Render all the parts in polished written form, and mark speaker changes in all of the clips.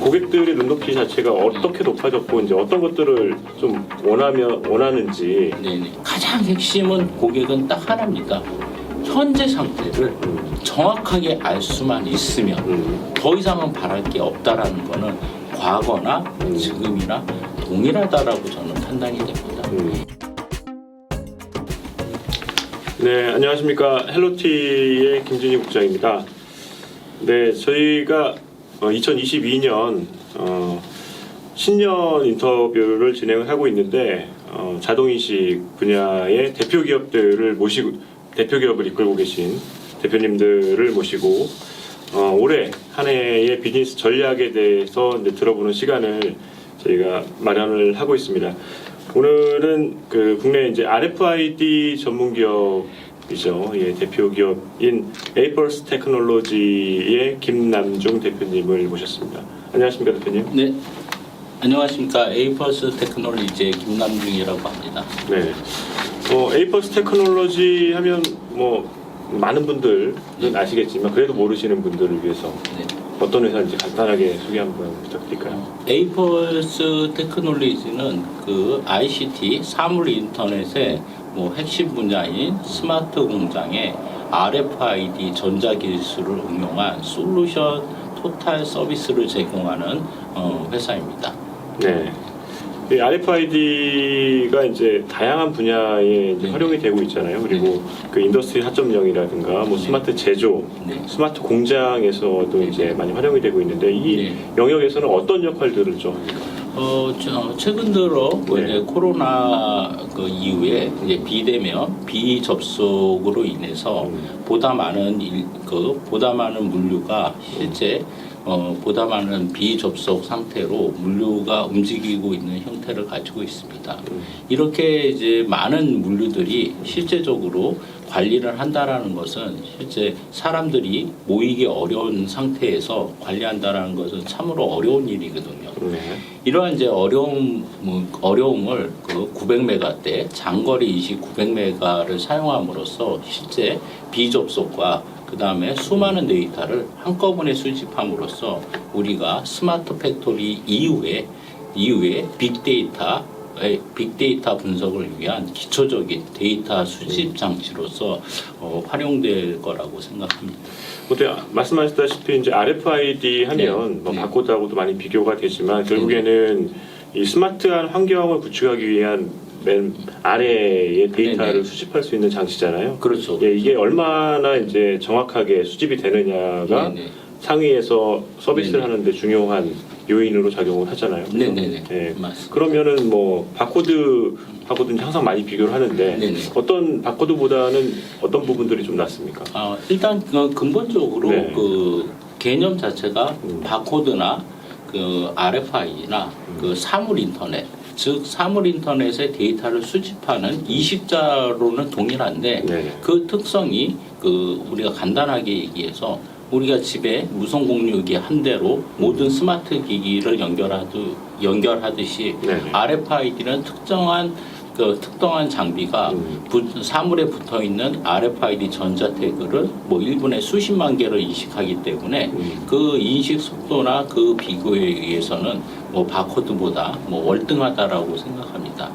Speaker 1: 고객들의 눈높이 자체가 어떻게 높아졌고 이제 어떤 것들을 좀 원하는지.
Speaker 2: 네네. 가장 핵심은 고객은 딱 하나입니다. 현재 상태를 정확하게 알 수만 있으면 더 이상은 바랄 게 없다라는 거는 과거나 지금이나 동일하다라고 저는 판단이 됩니다.
Speaker 1: 네, 안녕하십니까. 헬로티의 김준희 국장입니다. 네, 저희가 2022년 신년 인터뷰를 진행을 하고 있는데 자동이식 분야의 대표 기업들을 모시고 대표 기업을 이끌고 계신 대표님들을 모시고 올해 한 해의 비즈니스 전략에 대해서 이제 들어보는 시간을 저희가 마련을 하고 있습니다. 오늘은 그 국내 이제 RFID 전문 기업이죠. 예, 대표 기업인 에이펄스 테크놀로지의 김남중 대표님을 모셨습니다. 안녕하십니까, 대표님?
Speaker 2: 네, 안녕하십니까. 에이펄스 테크놀로지의 김남중이라고 합니다.
Speaker 1: 네. 에이펄스 테크놀로지 하면 뭐 많은 분들은 아시겠지만 그래도 모르시는 분들을 위해서 어떤 회사인지 간단하게 소개 한번 부탁드릴까요?
Speaker 2: 에이펄스 테크놀로지는 그 ICT 사물 인터넷의 뭐 핵심 분야인 스마트 공장에 RFID 전자기술을 응용한 솔루션 토탈 서비스를 제공하는 회사입니다.
Speaker 1: 네. 이 RFID가 이제 다양한 분야에 이제 활용이 되고 있잖아요. 그리고 그 인더스트리 4.0이라든가 뭐 스마트 제조, 스마트 공장에서도 이제 많이 활용이 되고 있는데 이 영역에서는 어떤 역할들을 좀 합니까?
Speaker 2: 최근 들어 이제 코로나 그 이후에 이제 비대면 비접속으로 인해서 보다 많은 물류가 실제 보다 많은 비접속 상태로 물류가 움직이고 있는 형태를 가지고 있습니다. 이렇게 이제 많은 물류들이 실제적으로 관리를 한다라는 것은 실제 사람들이 모이기 어려운 상태에서 관리한다라는 것은 참으로 어려운 일이거든요. 이러한 이제 어려움을 그 900메가대 장거리 이식 900메가를 사용함으로써 실제 비접속과 그 다음에 수많은 데이터를 한꺼번에 수집함으로써 우리가 스마트 팩토리 이후에 빅데이터 분석을 위한 기초적인 데이터 수집 장치로서 활용될 거라고 생각합니다.
Speaker 1: 말씀하셨다시피 이제 RFID 하면 뭐 바코드하고도 많이 비교가 되지만 결국에는 이 스마트한 환경을 구축하기 위한 맨 아래의 데이터를 수집할 수 있는 장치잖아요.
Speaker 2: 그렇죠.
Speaker 1: 예, 이게 얼마나 이제 정확하게 수집이 되느냐가 상위에서 서비스를 하는데 중요한 요인으로 작용을 하잖아요.
Speaker 2: 네, 맞습니다.
Speaker 1: 그러면은 뭐 바코드는 항상 많이 비교를 하는데 어떤 바코드보다는 어떤 부분들이 좀 낫습니까?
Speaker 2: 일단 근본적으로 그 개념 자체가 바코드나 그 RFID나 그 사물 인터넷, 즉 사물 인터넷의 데이터를 수집하는 이식자로는 동일한데 그 특성이 그 우리가 간단하게 얘기해서 우리가 집에 무선 공유기 한 대로 모든 스마트 기기를 연결하듯이 RFID는 특정한 장비가 사물에 붙어 있는 RFID 전자 태그를 뭐 1분에 수십만 개를 인식하기 때문에 그 인식 속도나 그 비교에 의해서는 뭐 바코드보다 뭐 월등하다라고 생각합니다.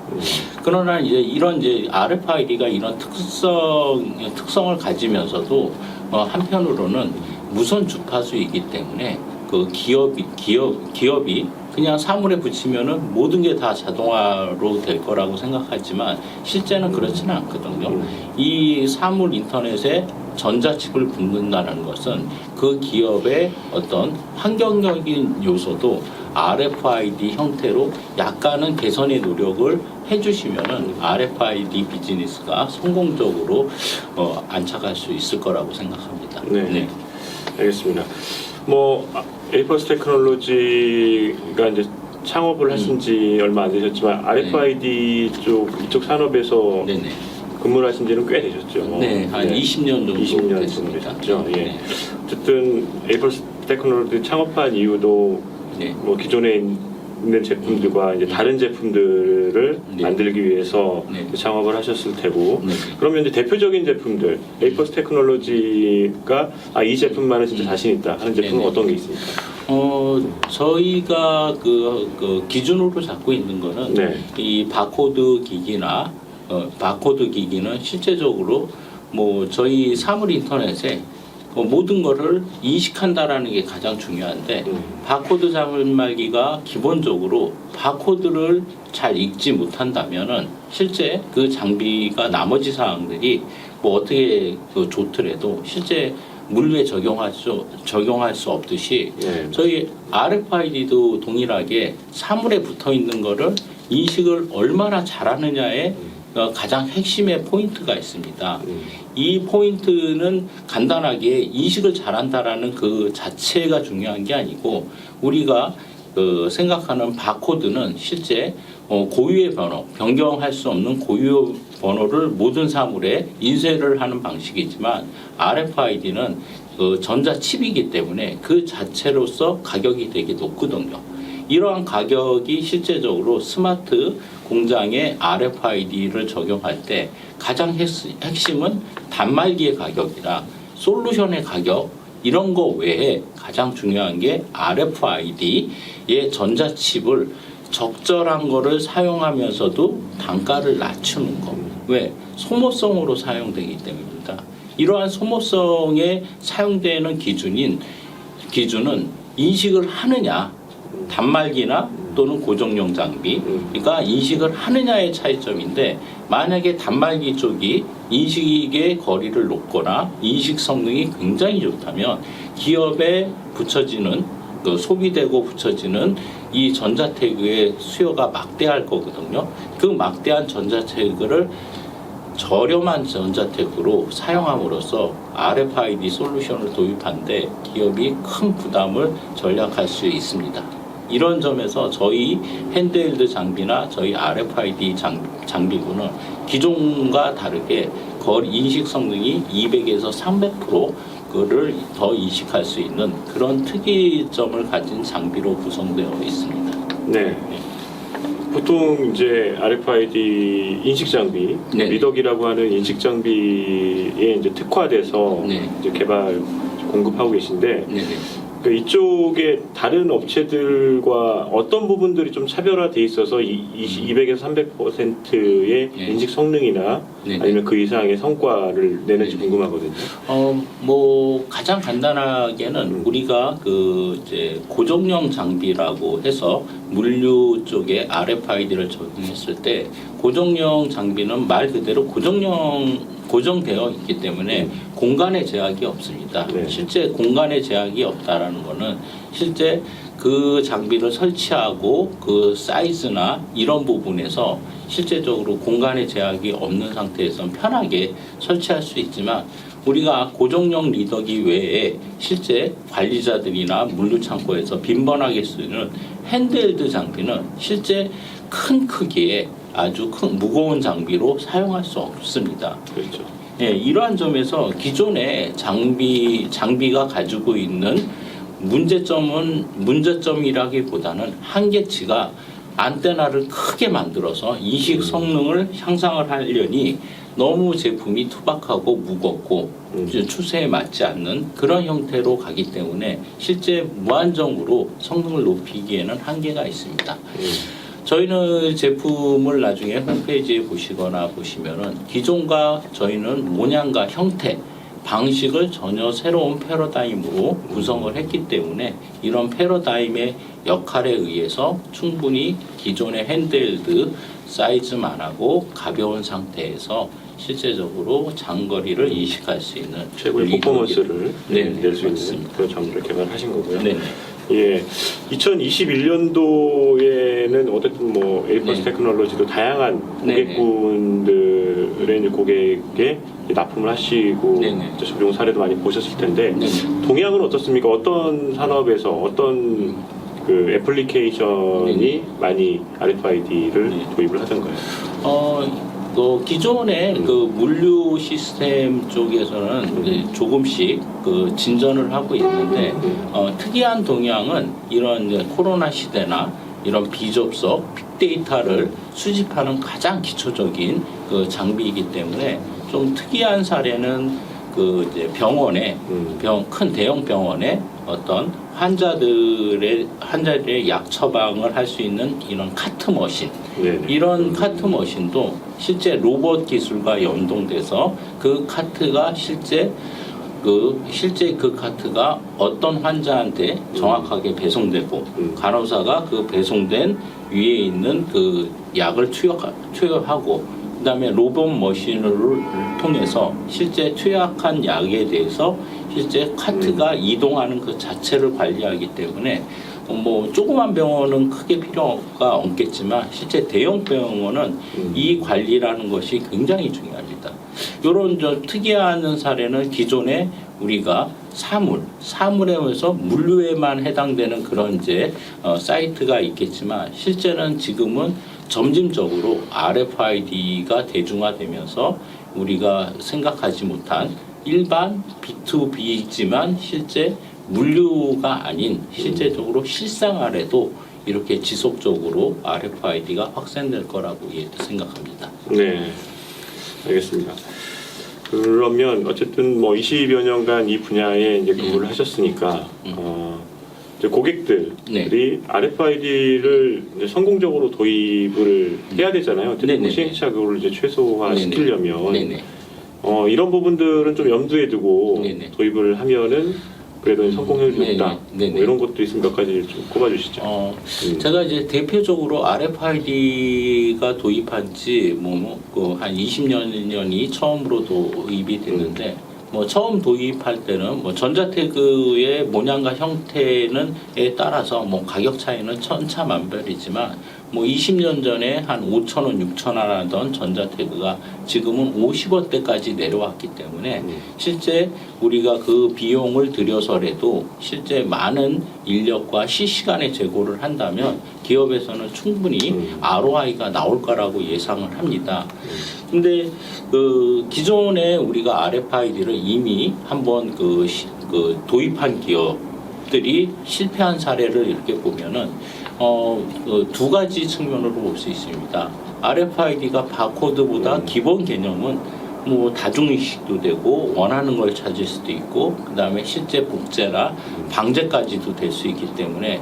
Speaker 2: 그러나 이런 RFID가 이런 특성을 가지면서로 한편으로는 무선 주파수이기 때문에 그 기업이 그냥 사물에 붙이면은 모든 게 다 자동화로 될 거라고 생각하지만 실제는 그렇지는 않거든요. 이 사물 인터넷에 전자칩을 붙는다는 것은 그 기업의 어떤 환경적인 요소도 RFID 형태로 약간은 개선의 노력을 해주시면은 RFID 비즈니스가 성공적으로 안착할 수 있을 거라고 생각합니다.
Speaker 1: 네. 알겠습니다. 뭐 에이펄스 테크놀로지가 이제 창업을 하신 지 얼마 안 되셨지만 RFID 이쪽 산업에서 근무를 하신 지는 꽤 되셨죠.
Speaker 2: 한 20년 정도
Speaker 1: 20년 정도 되셨죠. 어쨌든 에이펄스 테크놀로지 창업한 이유도 뭐 기존에 있는 제품들과 이제 다른 제품들을
Speaker 2: 네.
Speaker 1: 만들기 위해서
Speaker 2: 네.
Speaker 1: 창업을 하셨을 테고
Speaker 2: 네.
Speaker 1: 그러면 이제 대표적인 제품들 에이퍼스 테크놀로지가 이 제품만은 진짜 자신 있다 하는 제품은
Speaker 2: 네네.
Speaker 1: 어떤 게 있습니까?
Speaker 2: 저희가 그 기준으로 잡고 있는 거는
Speaker 1: 네.
Speaker 2: 이 바코드 기기나 바코드 기기는 실제적으로 뭐 저희 사물 인터넷에 모든 거를 인식한다라는 게 가장 중요한데 바코드 장말기가 기본적으로 바코드를 잘 읽지 못한다면은 실제 그 장비가 나머지 사항들이 뭐 어떻게 좋더라도 실제 물류에 적용할 수 없듯이
Speaker 1: 네.
Speaker 2: 저희 RFID도 동일하게 사물에 붙어 있는 거를 인식을 얼마나 잘하느냐에 가장 핵심의 포인트가 있습니다. 이 포인트는 간단하게 인식을 잘한다라는 그 자체가 중요한 게 아니고 우리가 생각하는 바코드는 실제 고유의 번호, 변경할 수 없는 고유의 번호를 모든 사물에 인쇄를 하는 방식이지만 RFID는 전자칩이기 때문에 그 자체로서 가격이 되게 높거든요. 이러한 가격이 실제적으로 스마트 공장에 RFID를 적용할 때 가장 핵심은 단말기의 가격이라 솔루션의 가격 이런 거 외에 가장 중요한 게 RFID의 전자칩을 적절한 거를 사용하면서도 단가를 낮추는 거. 왜? 소모성으로 사용되기 때문입니다. 이러한 소모성에 사용되는 기준은 인식을 하느냐 단말기나 또는 고정용 장비 그러니까 인식을 하느냐의 차이점인데 만약에 단말기 쪽이 인식의 거리를 높거나 인식 성능이 굉장히 좋다면 기업에 붙여지는 소비되고 붙여지는 이 전자태그의 수요가 막대할 거거든요. 그 막대한 전자태그를 저렴한 전자태그로 사용함으로써 RFID 솔루션을 도입하는데 기업이 큰 부담을 절약할 수 있습니다. 이런 점에서 저희 핸드헬드 장비나 저희 RFID 장비군은 기존과 다르게 거리 인식 성능이 200에서 300%를 더 인식할 수 있는 그런 특이점을 가진 장비로 구성되어 있습니다.
Speaker 1: 네. 보통 이제 RFID 인식 장비,
Speaker 2: 네.
Speaker 1: 리덕이라고 하는 인식 장비에 이제 특화돼서
Speaker 2: 네.
Speaker 1: 이제 개발 공급하고 계신데
Speaker 2: 네네.
Speaker 1: 그러니까 이쪽에 다른 업체들과 어떤 부분들이 좀 차별화돼 있어서 200에서 300%의
Speaker 2: 네.
Speaker 1: 인식 성능이나
Speaker 2: 네.
Speaker 1: 아니면 그 이상의 성과를 내는지 궁금하거든요.
Speaker 2: 뭐 가장 간단하게는 우리가 이제 고정형 장비라고 해서 물류 쪽에 RFID를 적용했을 때 고정형 장비는 말 그대로 고정되어 있기 때문에 공간의 제약이 없습니다.
Speaker 1: 네.
Speaker 2: 실제 공간의 제약이 없다라는 거는 실제 그 장비를 설치하고 그 사이즈나 이런 부분에서 실제적으로 공간의 제약이 없는 상태에서는 편하게 설치할 수 있지만 우리가 고정형 리더기 외에 실제 관리자들이나 물류창고에서 빈번하게 쓰는 핸드헬드 장비는 실제 큰 크기에 아주 큰 무거운 장비로 사용할 수 없습니다.
Speaker 1: 그렇죠.
Speaker 2: 예, 이러한 점에서 기존의 장비가 가지고 있는 문제점이라기보다는 한계치가 안테나를 크게 만들어서 인식 성능을 향상을 하려니 너무 제품이 투박하고 무겁고 추세에 맞지 않는 그런 형태로 가기 때문에 실제 무한정으로 성능을 높이기에는 한계가 있습니다. 저희는 제품을 나중에 홈페이지에 보시면은 기존과 저희는 모양과 형태, 방식을 전혀 새로운 패러다임으로 구성을 했기 때문에 이런 패러다임의 역할에 의해서 충분히 기존의 핸드헬드 사이즈만하고 가벼운 상태에서 실제적으로 장거리를 인식할 수 있는
Speaker 1: 최고의 퍼포먼스를
Speaker 2: 네,
Speaker 1: 낼 수 있는
Speaker 2: 맞습니다.
Speaker 1: 그런 장비를 개발하신 거고요.
Speaker 2: 네.
Speaker 1: 예, 2021년도에는 어쨌든 뭐 에이퍼스
Speaker 2: 네.
Speaker 1: 테크놀로지도 다양한
Speaker 2: 네.
Speaker 1: 고객분들의 이제 고객에 납품을 하시고
Speaker 2: 네.
Speaker 1: 이제 적용 사례도 많이 보셨을 텐데
Speaker 2: 네.
Speaker 1: 동향은 어떻습니까? 어떤 산업에서 어떤 그 애플리케이션이
Speaker 2: 네.
Speaker 1: 많이 RFID를
Speaker 2: 네.
Speaker 1: 도입을 하던가요?
Speaker 2: 기존의 그 물류 시스템 쪽에서는 이제 조금씩 진전을 하고 있는데 특이한 동향은 이런 이제 코로나 시대나 이런 비접속 빅데이터를 수집하는 가장 기초적인 그 장비이기 때문에 좀 특이한 사례는 그 이제 병원에 큰 대형 병원에 어떤 환자들의 약 처방을 할 수 있는 이런 카트 머신
Speaker 1: 네네.
Speaker 2: 이런 카트 머신도 실제 로봇 기술과 연동돼서 그 카트가 실제 그 카트가 어떤 환자한테 정확하게 배송되고 간호사가 그 배송된 위에 있는 그 약을 투여하고 그다음에 로봇 머신을 통해서 실제 투약한 약에 대해서 실제 카트가 이동하는 그 자체를 관리하기 때문에 뭐 조그만 병원은 크게 필요가 없겠지만 실제 대형 병원은 이 관리라는 것이 굉장히 중요합니다. 이런 특이한 사례는 기존에 우리가 사물에서 물류에만 해당되는 그런 이제 사이트가 있겠지만 실제는 지금은 점진적으로 RFID가 대중화되면서 우리가 생각하지 못한 일반 B2B이지만 실제 물류가 아닌 실제적으로 실생활에도 이렇게 지속적으로 RFID가 확산될 거라고 생각합니다.
Speaker 1: 네, 알겠습니다. 그러면 어쨌든 뭐 20여 년간 이 분야에 이제 근무를 하셨으니까 이제 고객들이
Speaker 2: 네.
Speaker 1: RFID를 이제 성공적으로 도입을 해야 되잖아요. 어쨌든
Speaker 2: 네네네.
Speaker 1: 시행착오를 그거를 이제 최소화시키려면
Speaker 2: 네네.
Speaker 1: 이런 부분들은 좀 염두에 두고
Speaker 2: 네네.
Speaker 1: 도입을 하면은 그래도 성공률이
Speaker 2: 네네.
Speaker 1: 높다.
Speaker 2: 네네.
Speaker 1: 뭐 이런 것도 있으면 몇 가지 좀 꼽아주시죠.
Speaker 2: 제가 이제 대표적으로 RFID가 도입한 지 한 20년이 처음으로 도입이 됐는데 뭐 처음 도입할 때는 뭐 전자태그의 모양과 형태는에 따라서 뭐 가격 차이는 천차만별이지만 뭐 20년 전에 한 5,000원, 6,000원 하던 전자태그가 지금은 50원대까지 내려왔기 때문에 실제 우리가 그 비용을 들여서라도 실제 많은 인력과 실시간에 재고를 한다면 기업에서는 충분히 ROI가 나올 거라고 예상을 합니다. 근데 그 기존에 우리가 RFID를 이미 한번 그 도입한 기업들이 실패한 사례를 이렇게 보면은 두 가지 측면으로 볼 수 있습니다. RFID가 바코드보다 기본 개념은 뭐 다중이식도 되고 원하는 걸 찾을 수도 있고 그다음에 실제 복제나 방제까지도 될 수 있기 때문에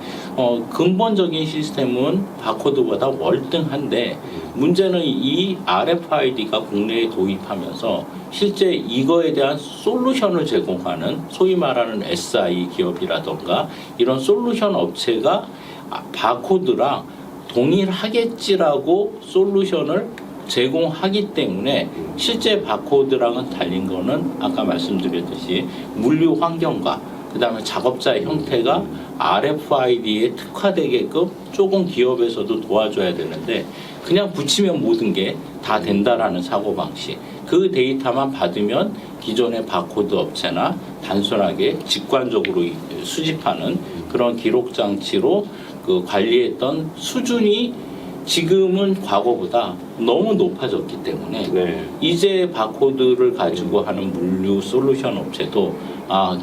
Speaker 2: 근본적인 시스템은 바코드보다 월등한데 문제는 이 RFID가 국내에 도입하면서 실제 이거에 대한 솔루션을 제공하는 소위 말하는 SI 기업이라던가 이런 솔루션 업체가 바코드랑 동일하겠지라고 솔루션을 제공하기 때문에 실제 바코드랑은 달린 거는 아까 말씀드렸듯이 물류 환경과 그다음에 작업자의 형태가 RFID에 특화되게끔 조금 기업에서도 도와줘야 되는데 그냥 붙이면 모든 게 다 된다라는 사고방식 그 데이터만 받으면 기존의 바코드 업체나 단순하게 직관적으로 수집하는 그런 기록 장치로 그 관리했던 수준이 지금은 과거보다 너무 높아졌기 때문에 이제 바코드를 가지고 하는 물류 솔루션 업체도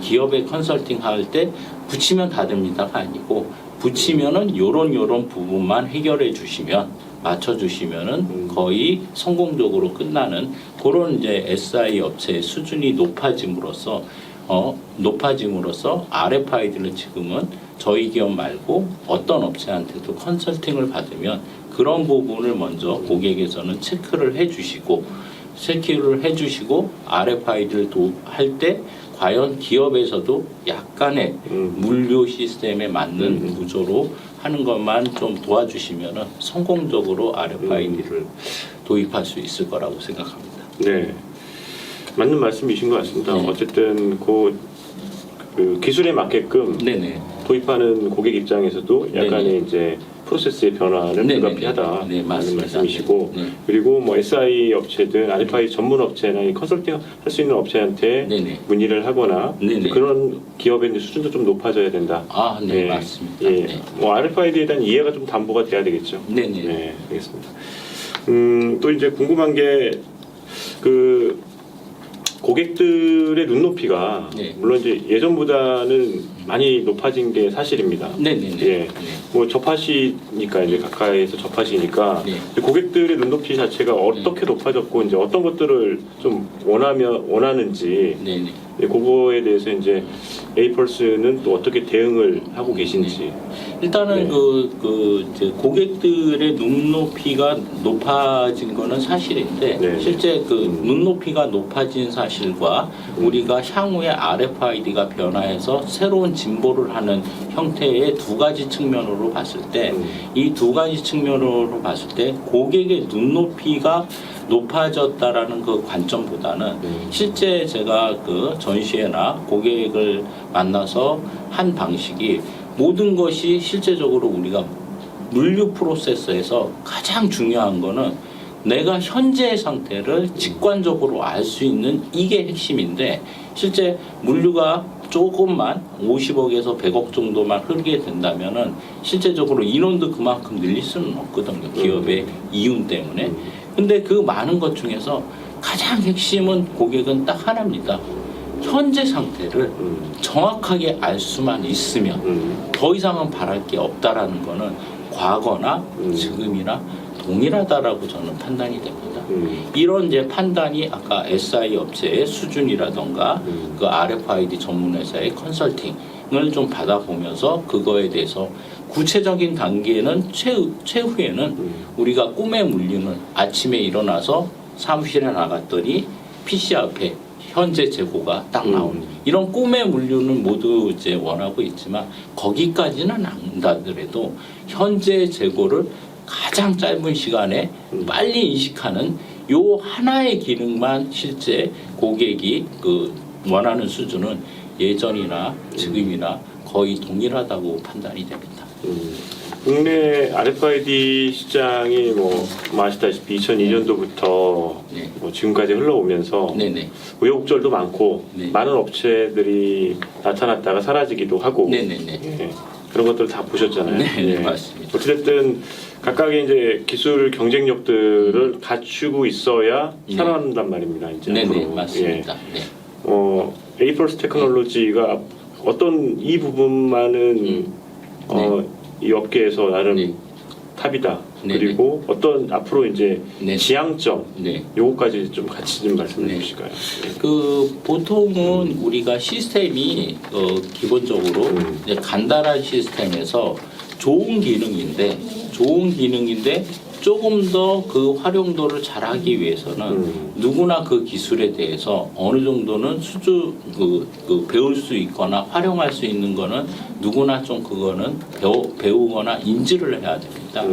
Speaker 2: 기업에 컨설팅 할 때 붙이면 다 됩니다가 아니고 붙이면은 요런 부분만 해결해 주시면 맞춰주시면은 거의 성공적으로 끝나는 그런 이제 SI 업체의 수준이 높아짐으로써 RFID를 지금은 저희 기업 말고 어떤 업체한테도 컨설팅을 받으면 그런 부분을 먼저 고객에서는 체크를 해주시고 RFID를 할 때 과연 기업에서도 약간의 물류 시스템에 맞는 구조로 하는 것만 좀 도와주시면 성공적으로 RFID를 도입할 수 있을 거라고 생각합니다.
Speaker 1: 네, 맞는 말씀이신 것 같습니다.
Speaker 2: 네.
Speaker 1: 어쨌든 그 기술에 맞게끔
Speaker 2: 네네.
Speaker 1: 도입하는 고객 입장에서도 약간의
Speaker 2: 네네.
Speaker 1: 이제 프로세스의 변화는
Speaker 2: 네네.
Speaker 1: 불가피하다.
Speaker 2: 네, 맞습니다.
Speaker 1: 말씀이시고
Speaker 2: 네.
Speaker 1: 그리고 뭐 SI 업체든 RFID 전문 업체나 이 컨설팅 할 수 있는 업체한테
Speaker 2: 네네.
Speaker 1: 문의를 하거나
Speaker 2: 네네.
Speaker 1: 그런 기업의 이제 수준도 좀 높아져야 된다.
Speaker 2: 네, 맞습니다.
Speaker 1: 예.
Speaker 2: 네.
Speaker 1: 뭐 RFID에 대한 이해가 좀 담보가 돼야 되겠죠.
Speaker 2: 네네.
Speaker 1: 네, 알겠습니다. 또 이제 궁금한 게 고객들의 눈높이가
Speaker 2: 네.
Speaker 1: 물론 이제 예전보다는 많이 높아진 게 사실입니다.
Speaker 2: 네네네.
Speaker 1: 예.
Speaker 2: 네.
Speaker 1: 뭐 접하시니까 이제 가까이에서 접하시니까
Speaker 2: 네.
Speaker 1: 고객들의 눈높이 자체가 어떻게 높아졌고 이제 어떤 것들을 좀 원하는지
Speaker 2: 네네.
Speaker 1: 그거에 대해서 이제 에이펄스는 또 어떻게 대응을 하고 계신지.
Speaker 2: 일단은
Speaker 1: 네.
Speaker 2: 이제 고객들의 눈높이가 높아진 거는 사실인데
Speaker 1: 네.
Speaker 2: 실제 눈높이가 높아진 사실과 우리가 향후에 RFID가 변화해서 새로운 진보를 하는 형태의 두 가지 측면으로 봤을 때 이 두 가지 측면으로 봤을 때 고객의 눈높이가 높아졌다라는 그 관점보다는 실제 제가 그 전시회나 고객을 만나서 한 방식이 모든 것이 실제적으로 우리가 물류 프로세스에서 가장 중요한 거는 내가 현재의 상태를 직관적으로 알 수 있는 이게 핵심인데 실제 물류가 조금만 50억에서 100억 정도만 흐르게 된다면은 실제적으로 인원도 그만큼 늘릴 수는 없거든요. 기업의 이윤 때문에. 근데 그 많은 것 중에서 가장 핵심은 고객은 딱 하나입니다. 현재 상태를 정확하게 알 수만 있으면 더 이상은 바랄 게 없다라는 거는 과거나 지금이나 동일하다라고 저는 판단이 됩니다. 이런 이제 판단이 아까 SI 업체의 수준이라던가 그 RFID 전문 회사의 컨설팅을 좀 받아보면서 그거에 대해서 구체적인 단계는 최후에는 우리가 꿈의 물류는 아침에 일어나서 사무실에 나갔더니 PC 앞에 현재 재고가 딱 나오는 이런 꿈의 물류는 모두 이제 원하고 있지만 거기까지는 안 가더라도 현재 재고를 가장 짧은 시간에 빨리 인식하는 요 하나의 기능만 실제 고객이 그 원하는 수준은 예전이나 지금이나 거의 동일하다고 판단이 됩니다.
Speaker 1: 국내 RFID 시장이 뭐 아시다시피 2002년도부터
Speaker 2: 네.
Speaker 1: 뭐 지금까지 흘러오면서
Speaker 2: 네네.
Speaker 1: 우여곡절도 많고
Speaker 2: 네.
Speaker 1: 많은 업체들이 나타났다가 사라지기도 하고
Speaker 2: 네네네.
Speaker 1: 예, 그런 것들 다 보셨잖아요.
Speaker 2: 네,
Speaker 1: 예.
Speaker 2: 맞습니다.
Speaker 1: 어쨌든 각각의 이제 기술 경쟁력들을 갖추고 있어야
Speaker 2: 네.
Speaker 1: 살아난단 말입니다. 이제
Speaker 2: 네네
Speaker 1: 앞으로.
Speaker 2: 맞습니다. 네.
Speaker 1: 에이펄스 테크놀로지가 어떤 이 부분만은 이 업계에서 나름
Speaker 2: 네.
Speaker 1: 탑이다.
Speaker 2: 네네.
Speaker 1: 그리고 어떤 앞으로 이제
Speaker 2: 네.
Speaker 1: 지향점
Speaker 2: 네.
Speaker 1: 요거까지 좀 같이 좀 말씀해
Speaker 2: 네.
Speaker 1: 주실까요?
Speaker 2: 그 보통은 우리가 시스템이 기본적으로 이제 간단한 시스템에서 좋은 기능인데 조금 더 그 활용도를 잘하기 위해서는 누구나 그 기술에 대해서 어느 정도는 배울 수 있거나 활용할 수 있는 거는 누구나 좀 그거는 배우거나 인지를 해야 됩니다.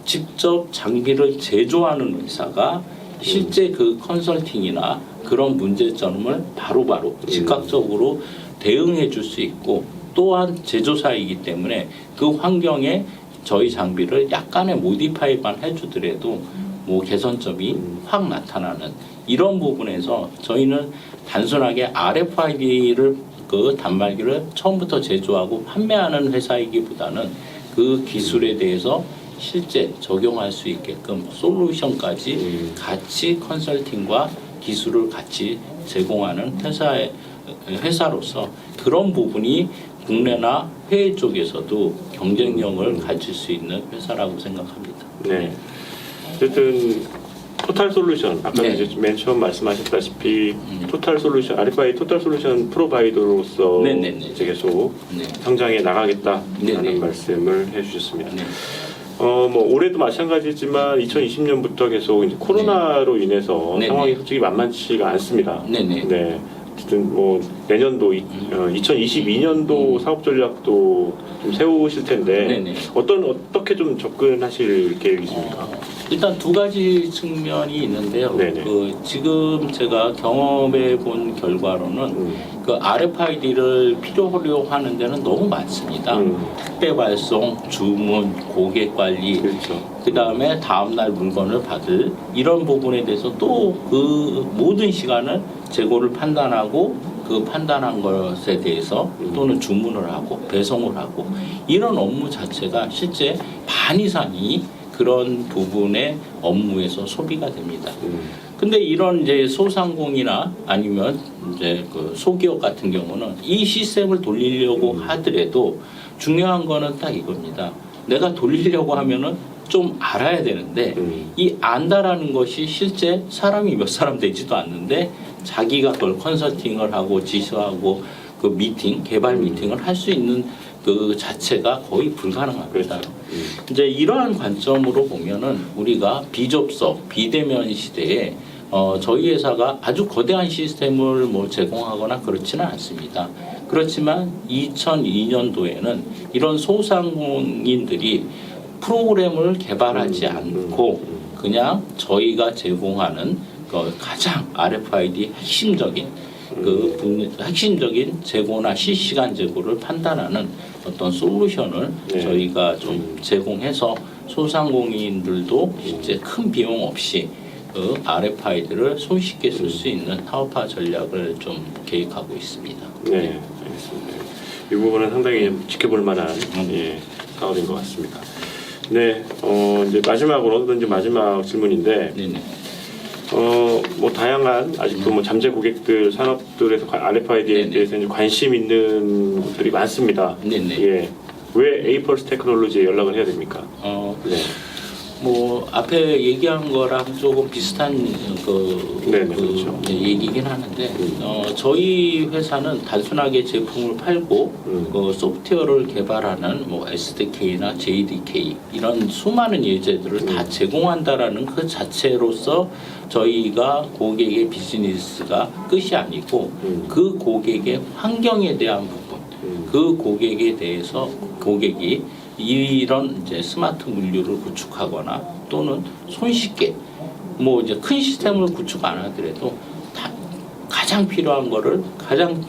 Speaker 2: 직접 장비를 제조하는 회사가 실제 그 컨설팅이나 그런 문제점을 바로바로 즉각적으로 대응해 줄 수 있고 또한 제조사이기 때문에 그 환경에 저희 장비를 약간의 모디파이만 해주더라도 뭐 개선점이 확 나타나는 이런 부분에서 저희는 단순하게 RFID를 그 단말기를 처음부터 제조하고 판매하는 회사이기보다는 그 기술에 대해서 실제 적용할 수 있게끔 솔루션까지 같이 컨설팅과 기술을 같이 제공하는 회사로서 그런 부분이 국내나 해외 쪽에서도 경쟁력을 가질 수 있는 회사라고 생각합니다.
Speaker 1: 네. 어쨌든 토탈 솔루션 아까
Speaker 2: 네.
Speaker 1: 이제 맨 처음 말씀하셨다시피 토탈 솔루션 RFID 토탈 솔루션 프로바이더로서
Speaker 2: 네네네.
Speaker 1: 이제 계속
Speaker 2: 네.
Speaker 1: 성장해 나가겠다라는
Speaker 2: 네네.
Speaker 1: 말씀을 해주셨습니다.
Speaker 2: 네.
Speaker 1: 뭐 올해도 마찬가지지만 2020년부터 계속 이제 코로나로 인해서
Speaker 2: 네네.
Speaker 1: 상황이 솔직히 만만치가 않습니다.
Speaker 2: 네네.
Speaker 1: 네. 어쨌든 뭐 내년도 2022년도 사업 전략도 좀 세우실 텐데
Speaker 2: 네네.
Speaker 1: 어떻게 좀 접근하실 계획이십니까?
Speaker 2: 일단 두 가지 측면이 있는데요.
Speaker 1: 네네.
Speaker 2: 지금 제가 경험해 본 결과로는 그 RFID를 필요로 하는 데는 너무 많습니다. 택배 발송, 주문, 고객 관리,
Speaker 1: 그렇죠.
Speaker 2: 그 다음에 다음날 물건을 받을 이런 부분에 대해서 또 그 모든 시간을 재고를 판단하고 그 판단한 것에 대해서 또는 주문을 하고 배송을 하고 이런 업무 자체가 실제 반 이상이 그런 부분의 업무에서 소비가 됩니다. 근데 이런 이제 소상공이나 아니면 이제 그 소기업 같은 경우는 이 시스템을 돌리려고 하더라도 중요한 거는 딱 이겁니다. 내가 돌리려고 하면은 좀 알아야 되는데 이 안다라는 것이 실제 사람이 몇 사람 되지도 않는데 자기가 그걸 컨설팅을 하고 지시하고 그 미팅, 개발 미팅을 할 수 있는 그 자체가 거의 불가능합니다.
Speaker 1: 그렇죠.
Speaker 2: 이제 이러한 관점으로 보면은 우리가 비접속, 비대면 시대에 저희 회사가 아주 거대한 시스템을 뭐 제공하거나 그렇지는 않습니다. 그렇지만 2002년도에는 이런 소상공인들이 프로그램을 개발하지 않고 그냥 저희가 제공하는 그 가장 RFID 핵심적인 핵심적인 재고나 실시간 재고를 판단하는 어떤 솔루션을
Speaker 1: 네.
Speaker 2: 저희가 좀 제공해서 소상공인들도 이제 큰 비용 없이 그 RFID를 손쉽게 쓸 수 있는 사업화 전략을 좀 계획하고 있습니다.
Speaker 1: 네, 알겠습니다. 이 부분은 상당히 좀 지켜볼 만한 사업인 것 같습니다. 네, 이제 마지막으로 이제 마지막 질문인데,
Speaker 2: 네네.
Speaker 1: 뭐 다양한 아직도 뭐 잠재 고객들 산업들에서 RFID에
Speaker 2: 네네.
Speaker 1: 대해서 이제 관심 있는 분들이 많습니다.
Speaker 2: 네네.
Speaker 1: 예, 왜 에이펄스 테크놀로지에 연락을 해야 됩니까?
Speaker 2: 네. 뭐 앞에 얘기한 거랑 조금 비슷한
Speaker 1: 네네, 그렇죠.
Speaker 2: 얘기긴 하는데 저희 회사는 단순하게 제품을 팔고 소프트웨어를 개발하는 뭐 SDK나 JDK 이런 수많은 예제들을 다 제공한다라는 그 자체로서 저희가 고객의 비즈니스가 끝이 아니고 그 고객의 환경에 대한 부분, 그 고객에 대해서 고객이 이런 이제 스마트 물류를 구축하거나 또는 손쉽게 뭐 이제 큰 시스템을 구축 안 하더라도 가장 필요한 거를 가장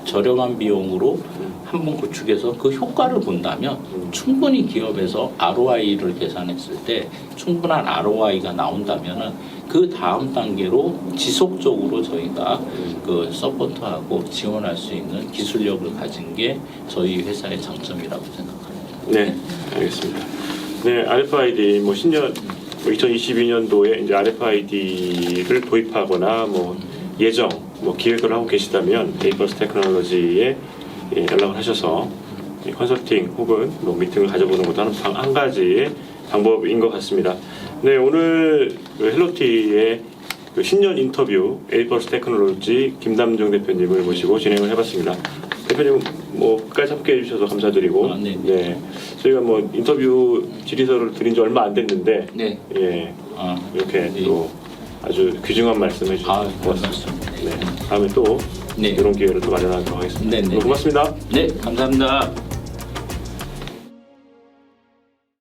Speaker 2: 저렴한 비용으로 한번 구축해서 그 효과를 본다면 충분히 기업에서 ROI를 계산했을 때 충분한 ROI가 나온다면은 그 다음 단계로 지속적으로 저희가 그 서포트하고 지원할 수 있는 기술력을 가진 게 저희 회사의 장점이라고 생각합니다.
Speaker 1: 네, 알겠습니다. 네, RFID 뭐 신년 2022년도에 이제 RFID를 도입하거나 뭐 예정, 뭐 기획을 하고 계시다면 에이펄스 테크놀로지에 연락을 하셔서 컨설팅 혹은 뭐 미팅을 가져보는 것도 한 가지의 방법인 것 같습니다. 네, 오늘 그 헬로티의 그 신년 인터뷰 에이펄스 테크놀로지 김남중 대표님을 모시고 진행을 해봤습니다. 대표님 뭐 끝까지 함께 해주셔서 감사드리고 네, 저희가 뭐 인터뷰 질의서를 드린 지 얼마 안 됐는데
Speaker 2: 네.
Speaker 1: 예, 이렇게 또 아주 귀중한 말씀 해주셔서 고맙습니다. 네, 다음에 또 이런 기회를 또 마련하도록 하겠습니다.
Speaker 2: 네, 네.
Speaker 1: 고맙습니다.
Speaker 2: 네, 감사합니다.